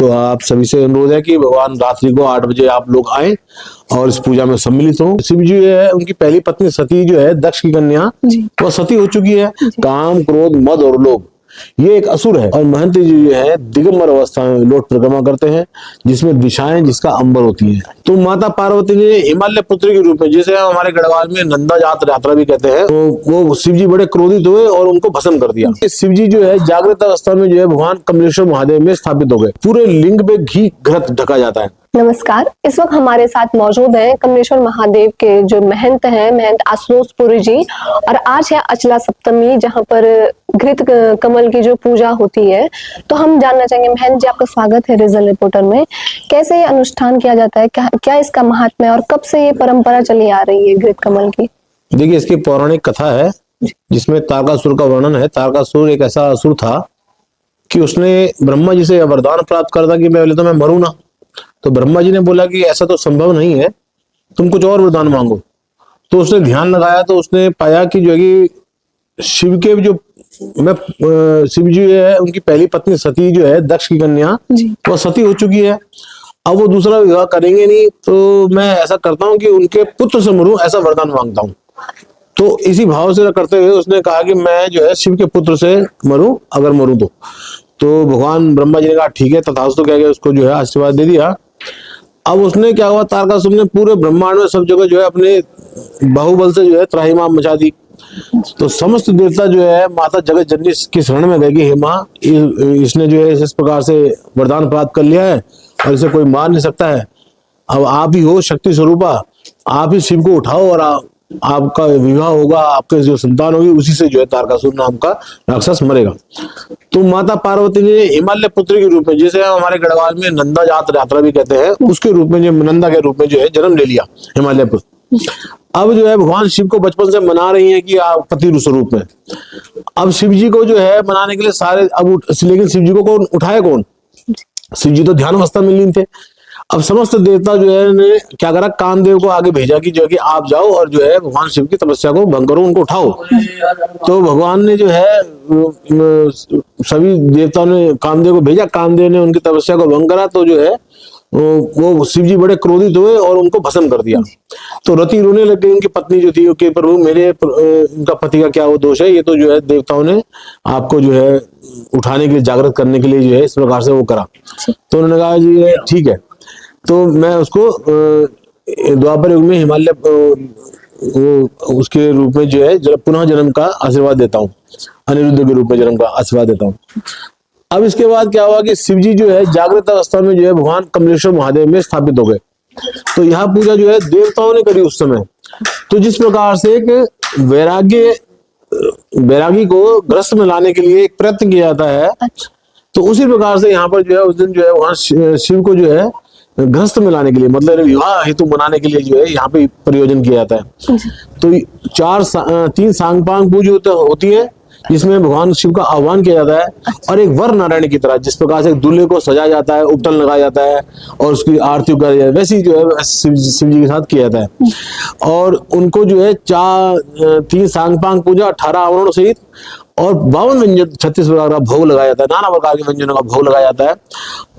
तो आप सभी से अनुरोध है कि भगवान रात्रि को 8 बजे आप लोग आए और इस पूजा में सम्मिलित हो। शिव जी है, उनकी पहली पत्नी सती जो है, दक्ष की कन्या, वो सती हो चुकी है। काम, क्रोध, मद और लोभ, ये एक असुर है। और महंत जी जो है दिगंबर अवस्था में लोट परिक्रमा करते हैं, जिसमें दिशाएं जिसका अंबर होती है। तो माता पार्वती ने हिमालय पुत्री के रूप में, जिसे हमारे गढ़वाल में नंदा जात यात्रा भी कहते हैं, तो वो शिव जी बड़े क्रोधित हुए और उनको भस्म कर दिया। शिव जी जो है जागृत अवस्था में जो है भगवान कमलेश्वर महादेव में स्थापित हो गए। पूरे लिंग पे घी घृत ढका जाता है। नमस्कार, इस वक्त हमारे साथ मौजूद हैं कमलेश्वर महादेव के जो महंत हैं, महंत आशुतोष पुरी जी। और आज है अचला सप्तमी, जहां पर घृत कमल की जो पूजा होती है। तो हम जानना चाहेंगे महंत जी, आपका स्वागत है रीजनल रिपोर्टर में। कैसे ये अनुष्ठान किया जाता है, क्या इसका महात्म्य है और कब से ये परंपरा चली आ रही है घृत कमल की? देखिए, इसकी पौराणिक कथा है जिसमें तारकासुर का वर्णन है। तारकासुर एक ऐसा असुर था कि उसने ब्रह्मा जी से वरदान प्राप्त कर था कि पहले तो मैं मरूं ना। तो ब्रह्मा जी ने बोला कि ऐसा तो संभव नहीं है, तुम कुछ और वरदान मांगो। तो उसने ध्यान लगाया तो उसने पाया कि जो है कि शिव के जो शिव जी है, उनकी पहली पत्नी सती जो है, दक्ष की कन्या, वो सती हो चुकी है। अब वो दूसरा विवाह करेंगे नहीं, तो मैं ऐसा करता हूँ कि उनके पुत्र से मरूं, ऐसा वरदान मांगता हूँ। तो इसी भाव से करते हुए उसने कहा कि मैं जो है शिव के पुत्र से मरूं, अगर मरूं तो भगवान ब्रह्मा जी ने कहा ठीक है, तथास्तु कह के उसको जो है आशीर्वाद दे दिया। अब उसने क्या हुआ, तारकासुर ने पूरे ब्रह्मांड में सब जगह जो है अपने बाहुबल से जो है त्राहिमाम मचा दी। तो समस्त देवता जो है माता जगत जननी की शरण में गए कि हे माँ, इसने जो है इस प्रकार से वरदान प्राप्त कर लिया है और इसे कोई मार नहीं सकता है। अब आप ही हो शक्ति स्वरूपा, आप ही शिव को उठाओ और आपका विवाह होगा, आपके जो संतान होगी उसी से जो है तारकासुर नाम का राक्षस मरेगा। तो माता पार्वती ने हिमालय पुत्री के रूप में, जिसे हमारे गढ़वाल में नंदा जात यात्रा भी कहते हैं, उसके रूप में, जो नंदा के रूप में जो है जन्म ले लिया हिमालय पुत्र। अब जो है भगवान शिव को बचपन से मना रही है कि आप पति स्वरूप में। अब शिव जी को जो है मनाने के लिए सारे लेकिन शिव जी को कौन उठाए, कौन? शिव जी तो ध्यान अवस्था में लीन थे। अब समस्त देवता जो है ने क्या करा, कामदेव को आगे भेजा कि जो है कि आप जाओ और जो है भगवान शिव की तपस्या को भंग करो, उनको उठाओ। तो भगवान ने जो है सभी देवताओं ने कामदेव को भेजा, कामदेव ने उनकी तपस्या को भंग करा। तो जो है वो शिव जी बड़े क्रोधित हुए और उनको भस्म कर दिया। तो रति रोने लग गई उनकी पत्नी जो थी कि प्रभु मेरे उनका पति का क्या वो दोष है, ये तो जो है देवताओं ने आपको जो है उठाने के लिए, जागृत करने के लिए जो है इस प्रकार से वो करा। तो उन्होंने कहा जी ठीक है, तो मैं उसको द्वापर युग में हिमालय उसके रूप में जो है पुनः जन्म का आशीर्वाद देता हूँ, अनिरुद्ध के रूप में जन्म का आशीर्वाद देता हूँ। अब इसके बाद क्या हुआ कि शिव जी जो है जागृत अवस्था में जो है भगवान कमलेश्वर महादेव में स्थापित हो गए। तो यहाँ पूजा जो है देवताओं ने करी उस समय। तो जिस प्रकार से एक वैरागी को ग्रस्त में लाने के लिए एक प्रयत्न किया जाता है, तो उसी प्रकार से यहाँ पर जो है उस दिन जो है वहां शिव को जो है ग्रस्त में लाने के लिए, मतलब विवाह हेतु बनाने के लिए जो है यहाँ पे प्रयोजन किया जाता है। तो 3 सांगपांग पूजा होती है, जिसमें भगवान शिव का आह्वान किया जाता है। और एक वर नारायण की तरह जिस प्रकार से दूल्हे को सजाया जाता है, उपटन लगाया जाता है और उसकी आरती कराई जाती है, वैसे ही जो है शिव जी के साथ किया जाता है। और उनको जो है 3 सांगपांग पूजा, 18 आवरण सहित और 52 व्यंजन, 36 प्रकार का भोग लगाया जाता है, नाना प्रकार के व्यंजनों का भोग लगाया जाता है।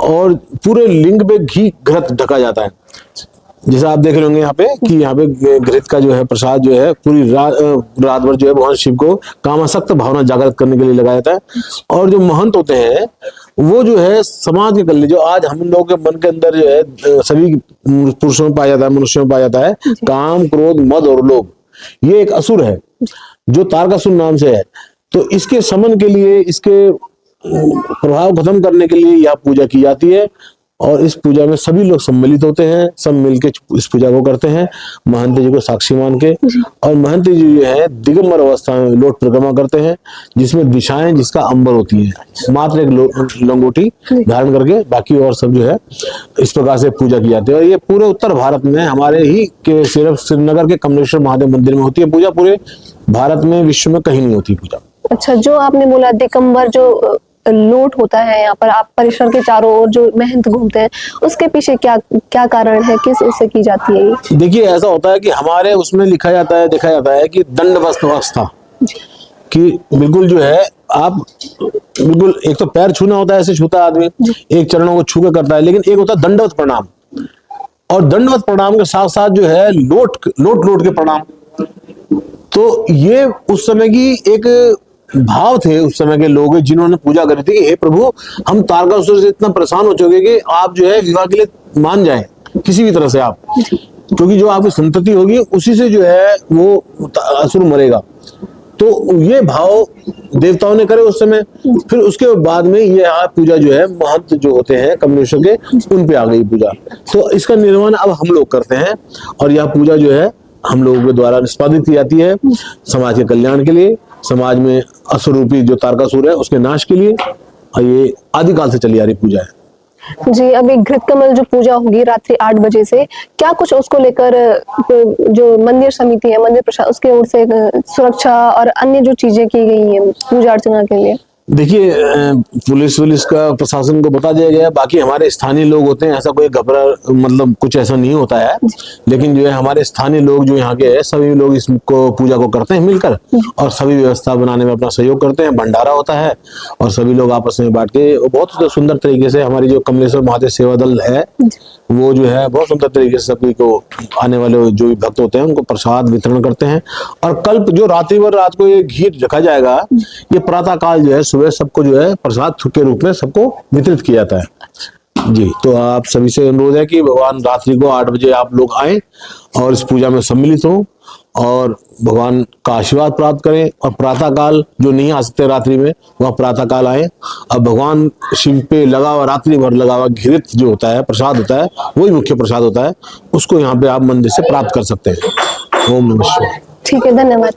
और पूरे लिंग पे घी घृत ढका जाता है। जैसे आप देख रहे होंगे यहाँ पे कि यहाँ पे घृत का जो है प्रसाद जो है पूरी रात भर जो है भगवान शिव को कामासक्त भावना जागृत करने के लिए लगाया जाता है। और जो महंत होते हैं वो जो है समाज के कल्याण, जो आज हम लोगों के मन के अंदर जो है सभी पुरुषों में पाया जाता है, मनुष्यों में पाया जाता है, काम, क्रोध, मद और लोभ, ये एक असुर है जो तारकासुर नाम से है। तो इसके शमन के लिए, इसके प्रभाव खत्म करने के लिए यह पूजा की जाती है। और इस पूजा में सभी लोग सम्मिलित होते हैं, सब मिलके इस पूजा को करते हैं महंत जी को साक्षी मान के। और महंत जी जो है दिगंबर अवस्था में लोट परिक्रमा करते हैं, जिसमें दिशाएं जिसका अंबर होती है, मात्र एक लंगोटी धारण करके, बाकी और सब जो है इस प्रकार से पूजा की जाती है। और ये पूरे उत्तर भारत में हमारे ही के सिर्फ श्रीनगर के कमलेश्वर महादेव मंदिर में होती है पूजा, पूरे भारत में, विश्व में कहीं नहीं होती पूजा। अच्छा, जो आपने बोला दिगंबर जो लोट होता है यहाँ पर, आप परिसर के चारों ओर जो महंत घूमते हैं, उसके पीछे क्या कारण है, किस उससे की जाती है ये? देखिए, ऐसा होता है कि हमारे उसमें लिखा जाता है, देखा जाता है कि दंड अवस्था कि बिल्कुल जो है आप बिल्कुल, एक तो पैर छूना होता है, ऐसे छूता है आदमी, एक चरणों को छू के करता है, लेकिन एक होता है दंडवत प्रणाम, और दंडवत प्रणाम के साथ साथ जो है लोट लोट के प्रणाम। तो ये उस समय की एक भाव थे उस समय के लोग जिन्होंने पूजा करी थी कि हे प्रभु, हम तारकासुर से इतना परेशान हो चुके कि आप जो है विवाह के लिए मान जाएं किसी भी तरह से आप, क्योंकि जो आपकी संतति होगी उसी से जो है वो असुर मरेगा। तो ये भाव देवताओं ने करे उस समय। फिर उसके बाद में ये पूजा जो है महंत जो होते हैं कमलेश्वर के, उन पे आ गई पूजा। तो इसका निर्माण अब हम लोग करते हैं, और यह पूजा जो है हम लोगों के द्वारा निष्पादित की जाती है समाज के कल्याण के लिए, समाज में असुर रूपी जो तारकासुर है उसके नाश के लिए। और ये आदिकाल से चली आ रही पूजा है। जी, अभी घृत कमल जो पूजा होगी रात्रि 8 बजे से, क्या कुछ उसको लेकर जो मंदिर समिति है, मंदिर प्रशासन, उसकी ओर से सुरक्षा और अन्य जो चीजें की गई हैं पूजा अर्चना के लिए? देखिए, पुलिस का प्रशासन को बता दिया गया है, बाकी हमारे स्थानीय लोग होते हैं, ऐसा कोई घबरा मतलब कुछ ऐसा नहीं होता है। लेकिन जो है हमारे स्थानीय लोग जो यहाँ के हैं सभी लोग इसको पूजा को करते हैं मिलकर, और सभी व्यवस्था बनाने में अपना सहयोग करते हैं। भंडारा होता है और सभी लोग आपस में बांट के बहुत सुंदर तरीके से, हमारी जो कमलेश्वर महादेव सेवा दल है वो जो है बहुत सुंदर तरीके से सभी को, आने वाले जो भी भक्त होते हैं उनको प्रसाद वितरण करते हैं। और कल जो रात को ये घी रखा जाएगा, ये प्रातः काल जो है सुबह सबको जो है प्रसाद के रूप में सबको वितरित किया जाता है। जी, तो आप सभी से अनुरोध है कि भगवान रात्रि को 8 बजे आप लोग आए और इस पूजा में सम्मिलित हो और भगवान का आशीर्वाद प्राप्त करें। और प्रातः काल जो नहीं आ सकते रात्रि में, वह प्रातः काल आए। अब भगवान शिव पे लगा हुआ रात्रि भर लगा हुआ घृत जो होता है प्रसाद होता है, वही मुख्य प्रसाद होता है, उसको यहाँ पे आप मंदिर से प्राप्त कर सकते हैं। ओम नमः शिवाय। ठीक है, धन्यवाद।